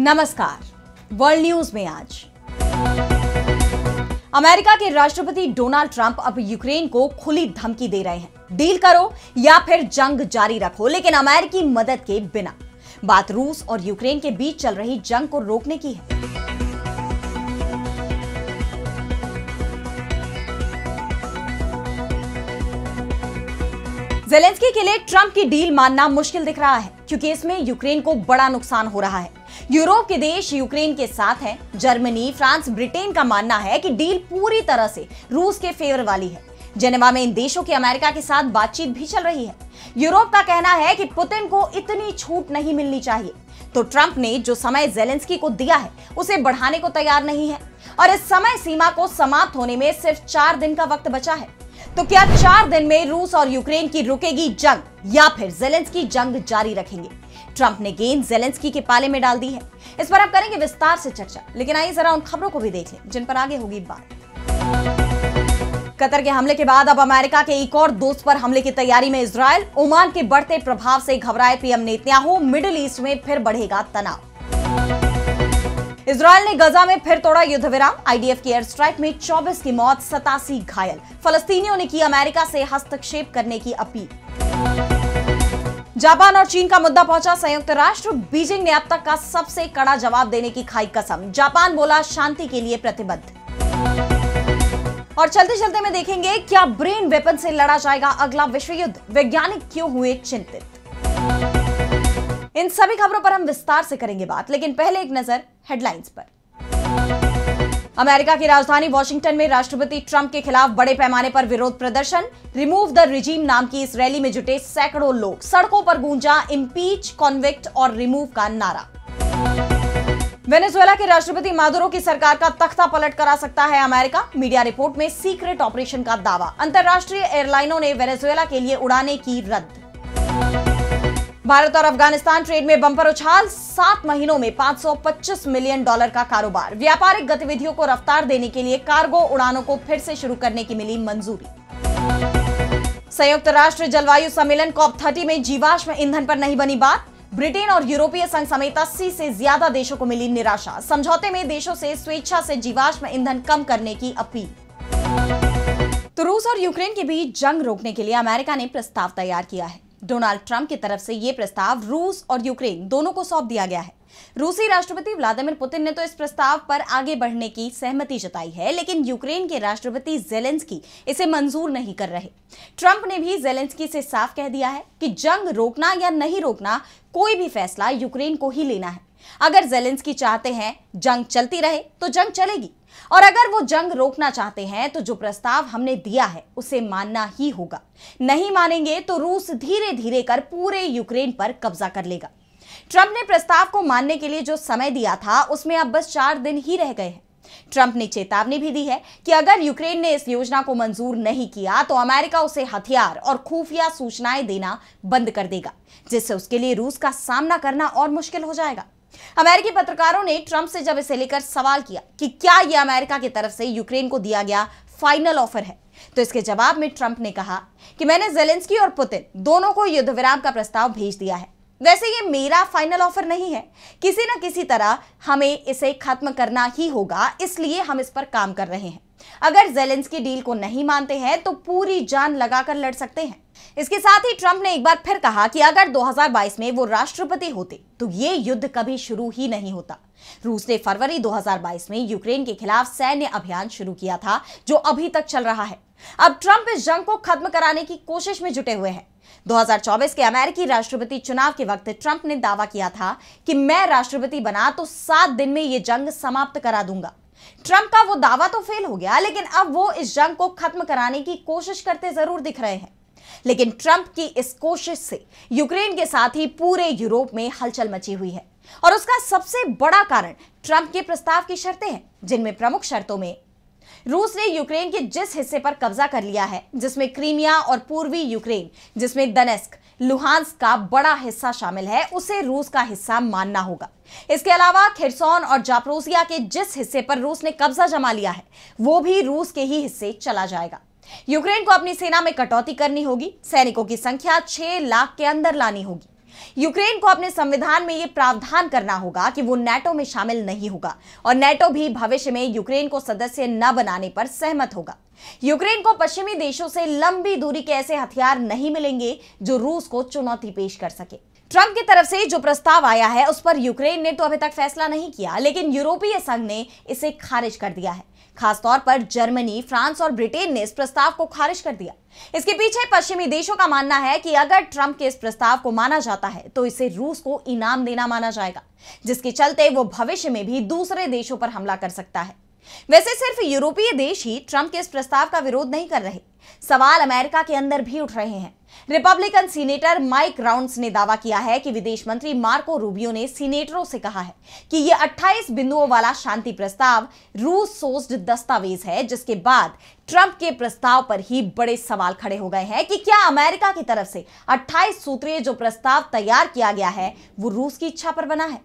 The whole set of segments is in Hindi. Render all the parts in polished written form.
नमस्कार। वर्ल्ड न्यूज में आज अमेरिका के राष्ट्रपति डोनाल्ड ट्रंप अब यूक्रेन को खुली धमकी दे रहे हैं, डील करो या फिर जंग जारी रखो, लेकिन अमेरिकी मदद के बिना। बात रूस और यूक्रेन के बीच चल रही जंग को रोकने की है। ज़ेलेंस्की के लिए ट्रंप की डील मानना मुश्किल दिख रहा है, क्योंकि इसमें यूक्रेन को बड़ा नुकसान हो रहा है। यूरोप के देश यूक्रेन के साथ हैं। जर्मनी, फ्रांस, ब्रिटेन का मानना है कि डील पूरी तरह से रूस के फेवर वाली है। जेनेवा में इन देशों की अमेरिका के साथ बातचीत भी चल रही है। यूरोप का कहना है कि पुतिन को इतनी छूट नहीं मिलनी चाहिए, तो ट्रंप ने जो समय ज़ेलेंस्की को दिया है उसे बढ़ाने को तैयार नहीं है, और इस समय सीमा को समाप्त होने में सिर्फ 4 दिन का वक्त बचा है। तो क्या 4 दिन में रूस और यूक्रेन की रुकेगी जंग, या फिर ज़ेलेंस्की जंग जारी रखेंगे? ट्रंप ने गेंद ज़ेलेंस्की के पाले में डाल दी है। इस पर आप करेंगे विस्तार से चर्चा, लेकिन आइए जरा उन खबरों को भी देख लें जिन पर आगे होगी बात। कतर के हमले के बाद अब अमेरिका के एक और दोस्त पर हमले की तैयारी में इजराइल। ओमान के बढ़ते प्रभाव से घबराए पीएम नेतन्याहू। मिडिल ईस्ट में फिर बढ़ेगा तनाव। इजराइल ने गजा में फिर तोड़ा युद्ध विराम। आईडीएफ की एयर स्ट्राइक में 24 की मौत, 87 घायल। फलस्तीनियों ने की अमेरिका से हस्तक्षेप करने की अपील। जापान और चीन का मुद्दा पहुंचा संयुक्त राष्ट्र। बीजिंग ने अब तक का सबसे कड़ा जवाब देने की खाई कसम। जापान बोला शांति के लिए प्रतिबद्ध। और चलते चलते में देखेंगे क्या ब्रेन वेपन से लड़ा जाएगा अगला विश्व युद्ध, वैज्ञानिक क्यों हुए चिंतित। इन सभी खबरों पर हम विस्तार से करेंगे बात, लेकिन पहले एक नजर हेडलाइंस पर। अमेरिका की राजधानी वॉशिंगटन में राष्ट्रपति ट्रंप के खिलाफ बड़े पैमाने पर विरोध प्रदर्शन। रिमूव द रिजीम नाम की इस रैली में जुटे सैकड़ों लोग। सड़कों पर गूंजा इम्पीच, कॉन्विक्ट और रिमूव का नारा। वेनेजुएला के राष्ट्रपति मादुरो की सरकार का तख्ता पलट करा सकता है अमेरिका। मीडिया रिपोर्ट में सीक्रेट ऑपरेशन का दावा। अंतरराष्ट्रीय एयरलाइनों ने वेनेजुएला के लिए उड़ानें की रद्द। भारत और अफगानिस्तान ट्रेड में बंपर उछाल। 7 महीनों में $525 मिलियन का कारोबार। व्यापारिक गतिविधियों को रफ्तार देने के लिए कार्गो उड़ानों को फिर से शुरू करने की मिली मंजूरी। संयुक्त राष्ट्र जलवायु सम्मेलन COP30 में जीवाश्म ईंधन पर नहीं बनी बात। ब्रिटेन और यूरोपीय संघ समेत 80 से ज्यादा देशों को मिली निराशा। समझौते में देशों से स्वेच्छा से जीवाश्म ईंधन कम करने की अपील। तो रूस और यूक्रेन के बीच जंग रोकने के लिए अमेरिका ने प्रस्ताव तैयार किया है। डोनाल्ड ट्रंप की तरफ से यह प्रस्ताव रूस और यूक्रेन दोनों को सौंप दिया गया है। रूसी राष्ट्रपति व्लादिमीर पुतिन ने तो इस प्रस्ताव पर आगे बढ़ने की सहमति जताई है, लेकिन यूक्रेन के राष्ट्रपति ज़ेलेंस्की इसे मंजूर नहीं कर रहे। ट्रंप ने भी ज़ेलेंस्की से साफ कह दिया है कि जंग रोकना या नहीं रोकना, कोई भी फैसला यूक्रेन को ही लेना है। अगर ज़ेलेंस्की चाहते हैं जंग चलती रहे तो जंग चलेगी, और अगर वो जंग रोकना चाहते हैं तो जो प्रस्ताव हमने दिया है उसे मानना ही होगा। नहीं मानेंगे तो रूस धीरे धीरे कर पूरे यूक्रेन पर कब्जा कर लेगा। ट्रंप ने प्रस्ताव को मानने के लिए जो समय दिया था उसमें अब बस 4 दिन ही रह गए हैं। ट्रंप ने चेतावनी भी दी है कि अगर यूक्रेन ने इस योजना को मंजूर नहीं किया तो अमेरिका उसे हथियार और खुफिया सूचनाएं देना बंद कर देगा, जिससे उसके लिए रूस का सामना करना और मुश्किल हो जाएगा। अमेरिकी पत्रकारों ने ट्रंप से जब इसे लेकर सवाल किया कि क्या यह अमेरिका की तरफ से यूक्रेन को दिया गया फाइनल ऑफर है, तो इसके जवाब में ट्रंप ने कहा कि मैंने ज़ेलेंस्की और पुतिन दोनों को युद्ध विराम का प्रस्ताव भेज दिया है। वैसे ये मेरा फाइनल ऑफर नहीं है, किसी न किसी तरह हमें इसे खत्म करना ही होगा, इसलिए हम इस पर काम कर रहे हैं। अगर ज़ेलेंस्की डील को नहीं मानते हैं तो पूरी जान लगाकर लड़ सकते हैं। इसके साथ ही ट्रंप ने एक बार फिर कहा कि अगर 2022 में वो राष्ट्रपति होते तो ये युद्ध कभी शुरू ही नहीं होता। रूस ने फरवरी 2022 में यूक्रेन के खिलाफ सैन्य अभियान शुरू किया था, जो अभी तक चल रहा है। अब ट्रंप इस जंग को खत्म कराने की कोशिश में जुटे हुए हैं। 2024 के अमेरिकी राष्ट्रपति चुनाव के वक्त ट्रंप ने दावा किया था कि मैं राष्ट्रपति बना तो 7 दिन में ये जंग समाप्त करा दूंगा। ट्रंप का वो दावा तो फेल हो गया, लेकिन अब वो इस जंग को खत्म कराने की कोशिश करते जरूर दिख रहे हैं। लेकिन ट्रंप की इस कोशिश से यूक्रेन के साथ ही पूरे यूरोप में हलचल मची हुई है, और उसका सबसे बड़ा कारण ट्रंप के प्रस्ताव की शर्तें हैं, जिनमें प्रमुख शर्तों में रूस ने यूक्रेन के जिस हिस्से पर कब्जा कर लिया है, जिसमें क्रीमिया और पूर्वी यूक्रेन, जिसमें दनेस्क, लुहांस्क का बड़ा हिस्सा शामिल है, उसे रूस का हिस्सा मानना होगा। इसके अलावा खिरसोन और जापोरोजिया के जिस हिस्से पर रूस ने कब्जा जमा लिया है, वो भी रूस के ही हिस्से चला जाएगा। यूक्रेन को अपनी सेना में कटौती करनी होगी। सैनिकों की संख्या 6 लाख के अंदर लानी होगी। यूक्रेन को अपने संविधान में यह प्रावधान करना होगा कि वो नाटो में शामिल नहीं होगा और नाटो भी भविष्य में यूक्रेन को सदस्य न बनाने पर सहमत होगा। यूक्रेन को पश्चिमी देशों से लंबी दूरी के ऐसे हथियार नहीं मिलेंगे जो रूस को चुनौती पेश कर सके। ट्रंप की तरफ से जो प्रस्ताव आया है उस पर यूक्रेन ने तो अभी तक फैसला नहीं किया, लेकिन यूरोपीय संघ ने इसे खारिज कर दिया है। खासतौर पर जर्मनी, फ्रांस और ब्रिटेन ने इस प्रस्ताव को खारिज कर दिया। इसके पीछे पश्चिमी देशों का मानना है कि अगर ट्रंप के इस प्रस्ताव को माना जाता है तो इसे रूस को इनाम देना माना जाएगा, जिसके चलते वो भविष्य में भी दूसरे देशों पर हमला कर सकता है। वैसे सिर्फ यूरोपीय देश ही ट्रंप के इस प्रस्ताव का विरोध नहीं कर रहे, सवाल अमेरिका के अंदर भी उठ रहे हैं। रिपब्लिकन सीनेटर माइक राउंड्स ने दावा किया है कि विदेश मंत्री मार्को रूबियो ने सीनेटरों से कहा है कि यह 28 बिंदुओं वाला शांति प्रस्ताव रूस सोर्स्ड दस्तावेज है, जिसके बाद ट्रंप के प्रस्ताव पर ही बड़े सवाल खड़े हो गए हैं कि क्या अमेरिका की तरफ से 28 सूत्रीय जो प्रस्ताव तैयार किया गया है वो रूस की इच्छा पर बना है।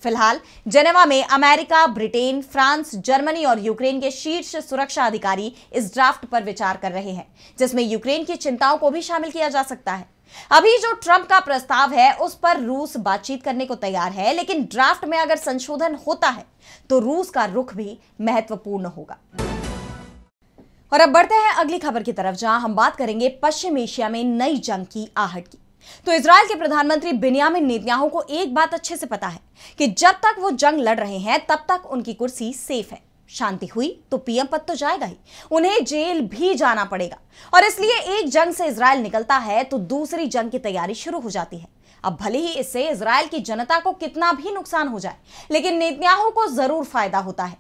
फिलहाल जेनेवा में अमेरिका, ब्रिटेन, फ्रांस, जर्मनी और यूक्रेन के शीर्ष सुरक्षा अधिकारी इस ड्राफ्ट पर विचार कर रहे हैं, जिसमें यूक्रेन की चिंताओं को भी शामिल किया जा सकता है। अभी जो ट्रंप का प्रस्ताव है उस पर रूस बातचीत करने को तैयार है, लेकिन ड्राफ्ट में अगर संशोधन होता है तो रूस का रुख भी महत्वपूर्ण होगा। और अब बढ़ते हैं अगली खबर की तरफ, जहां हम बात करेंगे पश्चिम एशिया में नई जंग की आहट की। तो इजराइल के प्रधानमंत्री बेंयामिन नेतन्याहू को एक बात अच्छे से पता है कि जब तक वो जंग लड़ रहे हैं तब तक उनकी कुर्सी सेफ है। शांति हुई तो पीएम पद तो जाएगा ही, उन्हें जेल भी जाना पड़ेगा। और इसलिए एक जंग से इजराइल निकलता है तो दूसरी जंग की तैयारी शुरू हो जाती है। अब भले ही इससे इजराइल की जनता को कितना भी नुकसान हो जाए, लेकिन नेतन्याहू को जरूर फायदा होता है।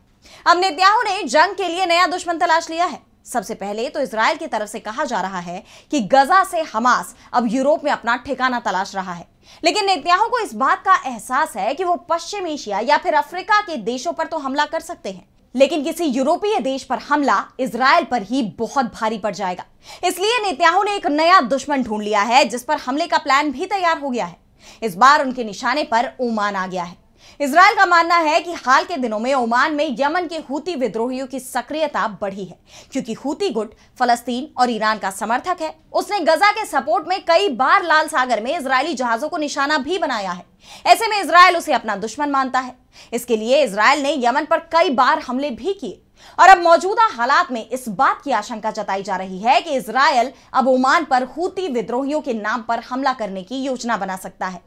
अब नेतन्याहू ने जंग के लिए नया दुश्मन तलाश लिया है। सबसे पहले तो इजराइल की तरफ से कहा जा रहा है कि गजा से हमास अब यूरोप में अपना ठिकाना तलाश रहा है, लेकिन नेतन्याहू को इस बात का एहसास है कि वो पश्चिम एशिया या फिर अफ्रीका के देशों पर तो हमला कर सकते हैं, लेकिन किसी यूरोपीय देश पर हमला इजराइल पर ही बहुत भारी पड़ जाएगा। इसलिए नेतन्याहू ने एक नया दुश्मन ढूंढ लिया है, जिस पर हमले का प्लान भी तैयार हो गया है। इस बार उनके निशाने पर ओमान आ गया है। इजराइल का मानना है कि हाल के दिनों में ओमान में यमन के हूती विद्रोहियों की सक्रियता बढ़ी है, क्योंकि हूती गुट फलस्तीन और ईरान का समर्थक है। उसने गजा के सपोर्ट में कई बार लाल सागर में इजरायली जहाजों को निशाना भी बनाया है। ऐसे में इजराइल उसे अपना दुश्मन मानता है। इसके लिए इजराइल ने यमन पर कई बार हमले भी किए और अब मौजूदा हालात में इस बात की आशंका जताई जा रही है कि इजराइल अब ओमान पर हूती विद्रोहियों के नाम पर हमला करने की योजना बना सकता है,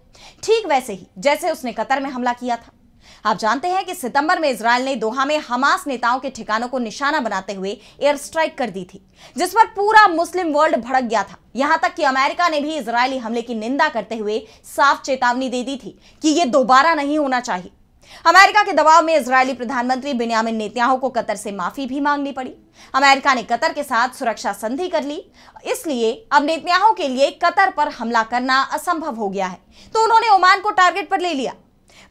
ठीक वैसे ही जैसे उसने कतर में हमला किया था। आप जानते हैं कि सितंबर में इजराइल ने दोहा में हमास नेताओं के ठिकानों को निशाना बनाते हुए एयर स्ट्राइक कर दी थी, जिस पर पूरा मुस्लिम वर्ल्ड भड़क गया था। यहां तक कि अमेरिका ने भी इजरायली हमले की निंदा करते हुए साफ चेतावनी दे दी थी कि यह दोबारा नहीं होना चाहिए। अमेरिका के दबाव में इजरायली प्रधानमंत्री बेंयामिन नेतन्याहू को कतर से माफी भी मांगनी पड़ी। अमेरिका ने कतर के साथ सुरक्षा संधि कर ली, इसलिए अब नेतन्याहू के लिए कतर पर हमला करना असंभव हो गया है, तो उन्होंने ओमान को टारगेट पर ले लिया।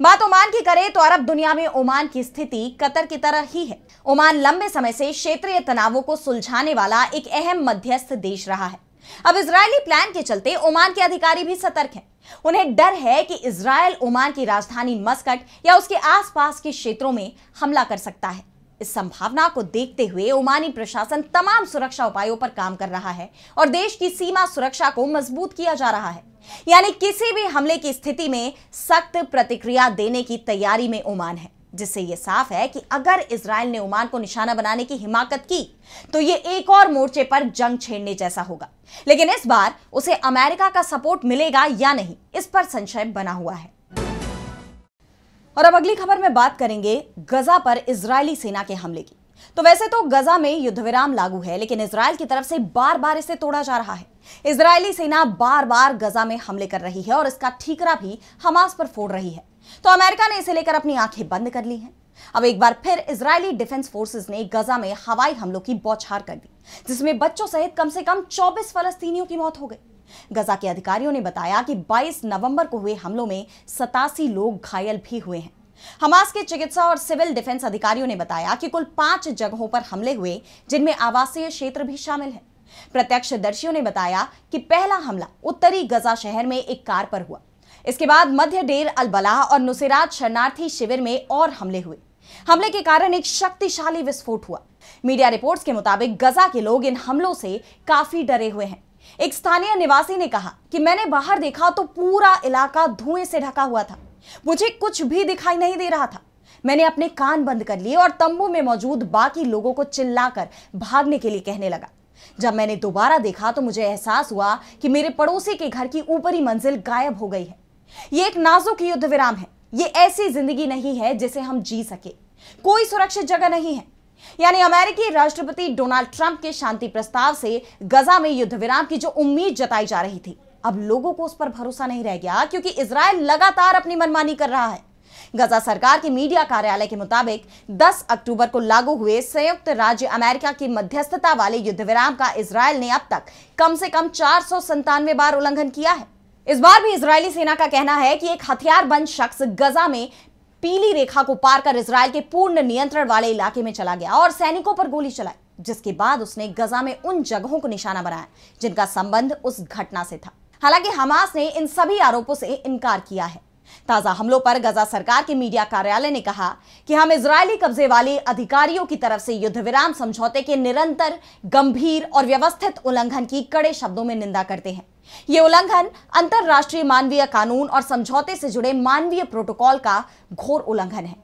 बात ओमान की करें तो अरब दुनिया में ओमान की स्थिति कतर की तरह ही है। ओमान लंबे समय से क्षेत्रीय तनावों को सुलझाने वाला एक अहम मध्यस्थ देश रहा है। अब इजरायली प्लान के चलते ओमान के अधिकारी भी सतर्क हैं। उन्हें डर है कि इजरायल ओमान की राजधानी मस्कट या उसके आसपास के क्षेत्रों में हमला कर सकता है। इस संभावना को देखते हुए ओमानी प्रशासन तमाम सुरक्षा उपायों पर काम कर रहा है और देश की सीमा सुरक्षा को मजबूत किया जा रहा है। यानी किसी भी हमले की स्थिति में सख्त प्रतिक्रिया देने की तैयारी में ओमान है, जिससे यह साफ है कि अगर इजराइल ने ओमान को निशाना बनाने की हिमाकत की तो यह एक और मोर्चे पर जंग छेड़ने जैसा होगा। लेकिन इस बार उसे अमेरिका का सपोर्ट मिलेगा या नहीं, इस पर संशय बना हुआ है। और अब अगली खबर में बात करेंगे गजा पर इजरायली सेना के हमले की। तो वैसे तो गजा में युद्ध विराम लागू है, लेकिन इजराइल की तरफ से बार बार इसे तोड़ा जा रहा है। इजरायली सेना बार बार गजा में हमले कर रही है और इसका ठीकरा भी हमास पर फोड़ रही है, तो अमेरिका ने इसे लेकर अपनी आंखें बंद कर ली हैं। अब एक बार फिर इजरायली डिफेंस फोर्सेस ने गजा में हवाई हमलों की बौछार कर दी, जिसमें बच्चों सहित कम से कम 24 फलस्तीनियों की मौत हो गई। गजा के अधिकारियों ने बताया कि 22 नवंबर को हुए हमलों में 87 लोग घायल भी हुए हैं। हमास के चिकित्सा और सिविल डिफेंस अधिकारियों ने बताया कि कुल 5 जगहों पर हमले हुए, जिनमें आवासीय क्षेत्र भी शामिल है। प्रत्यक्षदर्शियों ने बताया कि पहला हमला उत्तरी गजा शहर में एक कार पर हुआ। इसके बाद मध्य डेर अल बलाह और नुसैरात शरणार्थी शिविर में और हमले हुए। हमले के कारण एक शक्तिशाली विस्फोट हुआ। मीडिया रिपोर्ट्स के मुताबिक गजा के लोग इन हमलों से काफी डरे हुए हैं। एक स्थानीय निवासी ने कहा कि मैंने बाहर देखा तो पूरा इलाका धुएं से ढका हुआ था। मुझे कुछ भी दिखाई नहीं दे रहा था। मैंने अपने कान बंद कर लिए और तंबू में मौजूद बाकी लोगों को चिल्लाकर भागने के लिए कहने लगा। जब मैंने दोबारा देखा तो मुझे एहसास हुआ कि मेरे पड़ोसी के घर की ऊपरी मंजिल गायब हो गई है। ये एक नाजुक युद्ध विराम है। ये ऐसी जिंदगी नहीं है जिसे हम जी सके। कोई सुरक्षित जगह नहीं है। यानी अमेरिकी राष्ट्रपति डोनाल्ड ट्रंप के शांति प्रस्ताव से गजा में युद्ध विराम की जो उम्मीद जताई जा रही थी, अब लोगों को उस पर भरोसा नहीं रह गया, क्योंकि इजराइल लगातार अपनी मनमानी कर रहा है। गजा सरकार के मीडिया कार्यालय के मुताबिक 10 अक्टूबर को लागू हुए संयुक्त राज्य अमेरिका की मध्यस्थता वाले युद्ध विराम का इजराइल ने अब तक कम से कम 497 बार उल्लंघन किया है। इस बार भी इजरायली सेना का कहना है कि एक हथियारबंद शख्स गजा में पीली रेखा को पार कर इजराइल के पूर्ण नियंत्रण वाले इलाके में चला गया और सैनिकों पर गोली चलाई, जिसके बाद उसने गजा में उन जगहों को निशाना बनाया जिनका संबंध उस घटना से था। हालांकि हमास ने इन सभी आरोपों से इनकार किया है। ताजा हमलों पर गजा सरकार के मीडिया कार्यालय ने कहा कि हम इजरायली कब्जे वाले अधिकारियों की तरफ से युद्ध विराम समझौते के निरंतर, गंभीर और व्यवस्थित उल्लंघन की कड़े शब्दों में निंदा करते हैं। ये उल्लंघन अंतरराष्ट्रीय मानवीय कानून और समझौते से जुड़े मानवीय प्रोटोकॉल का घोर उल्लंघन है।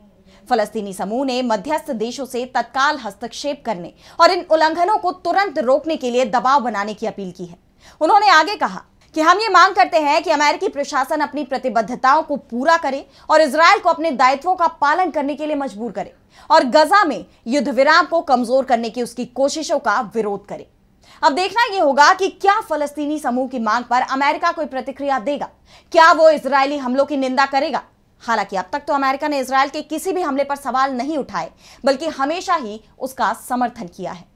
फलस्तीनी समूह ने मध्यस्थ देशों से तत्काल हस्तक्षेप करने और इन उल्लंघनों को तुरंत रोकने के लिए दबाव बनाने की अपील की है। उन्होंने आगे कहा कि हम ये मांग करते हैं कि अमेरिकी प्रशासन अपनी प्रतिबद्धताओं को पूरा करे और इजराइल को अपने दायित्वों का पालन करने के लिए मजबूर करे और गजा में युद्ध विराम को कमजोर करने की उसकी कोशिशों का विरोध करे। अब देखना यह होगा कि क्या फलस्तीनी समूह की मांग पर अमेरिका कोई प्रतिक्रिया देगा। क्या वो इजरायली हमलों की निंदा करेगा? हालांकि अब तक तो अमेरिका ने इजराइल के किसी भी हमले पर सवाल नहीं उठाए, बल्कि हमेशा ही उसका समर्थन किया है।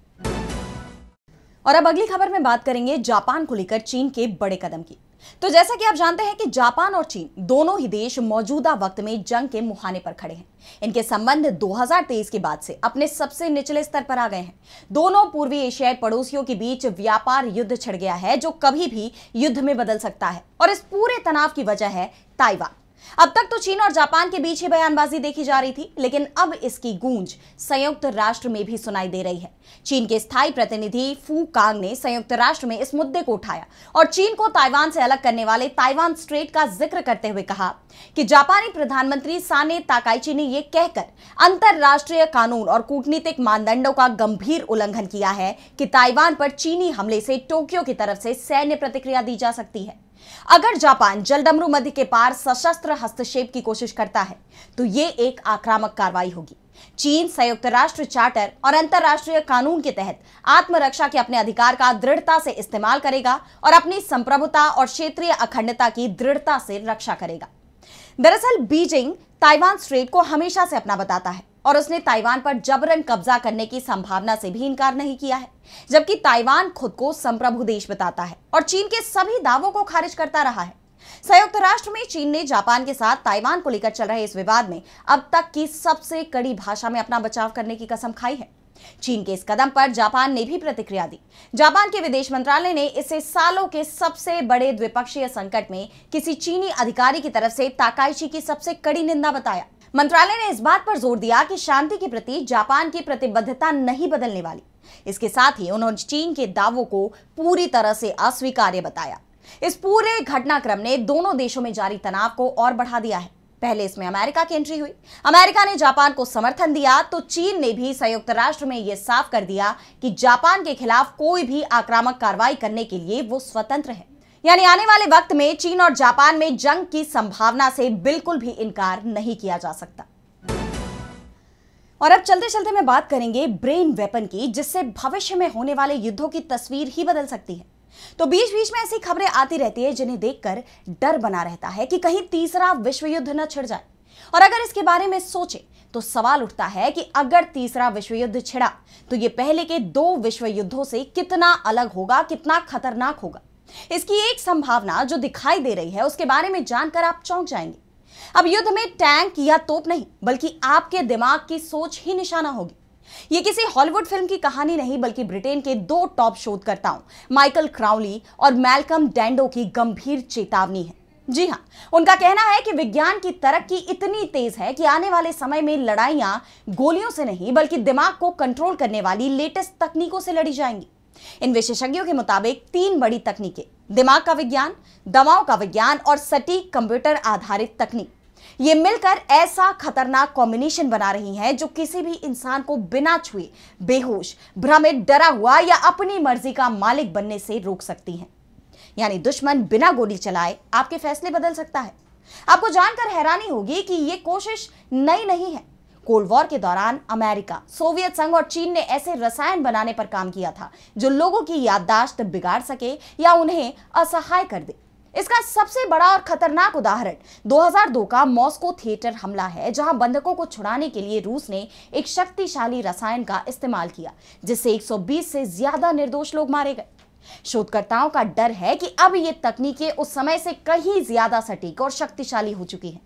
और अब अगली खबर में बात करेंगे जापान को लेकर चीन के बड़े कदम की। तो जैसा कि आप जानते हैं कि जापान और चीन दोनों ही देश मौजूदा वक्त में जंग के मुहाने पर खड़े हैं। इनके संबंध 2023 के बाद से अपने सबसे निचले स्तर पर आ गए हैं। दोनों पूर्वी एशियाई पड़ोसियों के बीच व्यापार युद्ध छिड़ गया है, जो कभी भी युद्ध में बदल सकता है। और इस पूरे तनाव की वजह है ताइवान। अब तक तो चीन और जापान के बीच ही बयानबाजी देखी जा रही थी, लेकिन अब इसकी गूंज संयुक्त राष्ट्र में भी सुनाई दे रही है। चीन के स्थायी प्रतिनिधि फू कांग ने संयुक्त राष्ट्र में इस मुद्दे को उठाया और चीन को ताइवान से अलग करने वाले ताइवान स्ट्रेट का जिक्र करते हुए कहा कि जापानी प्रधानमंत्री साने ताकाइची ने यह कहकर अंतरराष्ट्रीय कानून और कूटनीतिक मानदंडों का गंभीर उल्लंघन किया है कि ताइवान पर चीनी हमले से टोक्यो की तरफ से सैन्य प्रतिक्रिया दी जा सकती है। अगर जापान जलडमरू मध्य के पार सशस्त्र हस्तक्षेप की कोशिश करता है तो ये एक आक्रामक कार्रवाई होगी। चीन संयुक्त राष्ट्र चार्टर और अंतरराष्ट्रीय कानून के तहत आत्मरक्षा के अपने अधिकार का दृढ़ता से इस्तेमाल करेगा और अपनी संप्रभुता और क्षेत्रीय अखंडता की दृढ़ता से रक्षा करेगा। दरअसल बीजिंग ताइवान स्ट्रेट को हमेशा से अपना बताता है और उसने ताइवान पर जबरन कब्जा करने की संभावना से भी इनकार नहीं किया है, जबकि ताइवान खुद को संप्रभु देश बताता है और चीन के सभी दावों को खारिज करता रहा है। संयुक्त राष्ट्र में चीन ने जापान के साथ ताइवान को लेकर चल रहे इस विवाद में अब तक की सबसे कड़ी भाषा में अपना बचाव करने की कसम खाई है। चीन के इस कदम पर जापान ने भी प्रतिक्रिया दी। जापान के विदेश मंत्रालय ने इसे सालों के सबसे बड़े द्विपक्षीय संकट में किसी चीनी अधिकारी की तरफ से ताकाइची की सबसे कड़ी निंदा बताया। मंत्रालय ने इस बात पर जोर दिया कि शांति के प्रति जापान की प्रतिबद्धता नहीं बदलने वाली। इसके साथ ही उन्होंने चीन के दावों को पूरी तरह से अस्वीकार्य बताया। इस पूरे घटनाक्रम ने दोनों देशों में जारी तनाव को और बढ़ा दिया है। पहले इसमें अमेरिका की एंट्री हुई। अमेरिका ने जापान को समर्थन दिया तो चीन ने भी संयुक्त राष्ट्र में यह साफ कर दिया कि जापान के खिलाफ कोई भी आक्रामक कार्रवाई करने के लिए वो स्वतंत्र है। यानी आने वाले वक्त में चीन और जापान में जंग की संभावना से बिल्कुल भी इनकार नहीं किया जा सकता। और अब चलते चलते मैं बात करेंगे ब्रेन वेपन की, जिससे भविष्य में होने वाले युद्धों की तस्वीर ही बदल सकती है। तो बीच बीच में ऐसी खबरें आती रहती है जिन्हें देखकर डर बना रहता है कि कहीं तीसरा विश्व युद्ध न छिड़ जाए। और अगर इसके बारे में सोचें तो सवाल उठता है कि अगर तीसरा विश्व युद्ध छिड़ा तो ये पहले के 2 विश्व युद्धों से कितना अलग होगा, कितना खतरनाक होगा। इसकी एक संभावना जो दिखाई दे रही है उसके बारे में जानकर आप चौंक जाएंगे। अब युद्ध में टैंक या तोप नहीं, बल्कि आपके दिमाग की सोच ही निशाना होगी। ये किसी हॉलीवुड फिल्म की कहानी नहीं, बल्कि ब्रिटेन के 2 टॉप शोधकर्ताओं माइकल क्राउली और मैल्कम डैंडो की गंभीर चेतावनी है। जी हां, उनका कहना है कि विज्ञान की तरक्की इतनी तेज है कि आने वाले समय में लड़ाइयां गोलियों से नहीं, बल्कि दिमाग को कंट्रोल करने वाली लेटेस्ट तकनीकों से लड़ी जाएंगी। इन विशेषज्ञों के मुताबिक 3 बड़ी तकनीकें, दिमाग का विज्ञान, दवाओं का विज्ञान और सटीक कंप्यूटर आधारित तकनीक, ये मिलकर ऐसा खतरनाक कॉम्बिनेशन बना रही हैं जो किसी भी इंसान को बिना छुए बेहोश, भ्रमित, डरा हुआ या अपनी मर्जी का मालिक बनने से रोक सकती हैं। यानी दुश्मन बिना गोली चलाए आपके फैसले बदल सकता है। आपको जानकर हैरानी होगी कि यह कोशिश नई नहीं है। कोल्ड वॉर के दौरान अमेरिका, सोवियत संघ और चीन ने ऐसे रसायन बनाने पर काम किया था जो लोगों की याददाश्त बिगाड़ सके या उन्हें असहाय कर दे। इसका सबसे बड़ा और खतरनाक उदाहरण 2002 का मॉस्को थिएटर हमला है, जहां बंधकों को छुड़ाने के लिए रूस ने एक शक्तिशाली रसायन का इस्तेमाल किया, जिससे 120 से ज्यादा निर्दोष लोग मारे गए। शोधकर्ताओं का डर है कि अब ये तकनीकें उस समय से कहीं ज्यादा सटीक और शक्तिशाली हो चुकी हैं।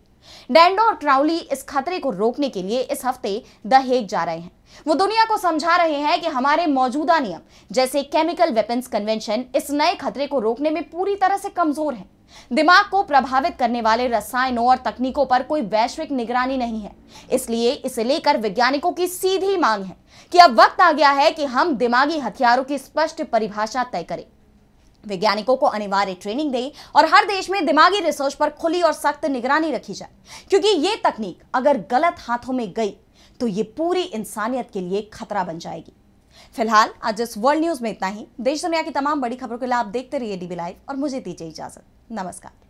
डैंडो और क्राउली इस खतरे को रोकने के लिए इस हफ्ते द हेग जा रहे हैं। वो दुनिया को समझा रहे हैं कि हमारे मौजूदा नियम जैसे केमिकल वेपन्स कन्वेंशन इस नए खतरे को रोकने में पूरी तरह से कमजोर हैं। दिमाग को प्रभावित करने वाले रसायनों और तकनीकों पर कोई वैश्विक निगरानी नहीं है, इसलिए इसे लेकर वैज्ञानिकों की सीधी मांग है कि अब वक्त आ गया है कि हम दिमागी हथियारों की स्पष्ट परिभाषा तय करें, वैज्ञानिकों को अनिवार्य ट्रेनिंग दें और हर देश में दिमागी रिसर्च पर खुली और सख्त निगरानी रखी जाए, क्योंकि ये तकनीक अगर गलत हाथों में गई तो ये पूरी इंसानियत के लिए खतरा बन जाएगी। फिलहाल आज इस वर्ल्ड न्यूज में इतना ही। देश दुनिया की तमाम बड़ी खबरों के लिए आप देखते रहिए डीबी लाइव और मुझे दीजिए इजाजत। नमस्कार।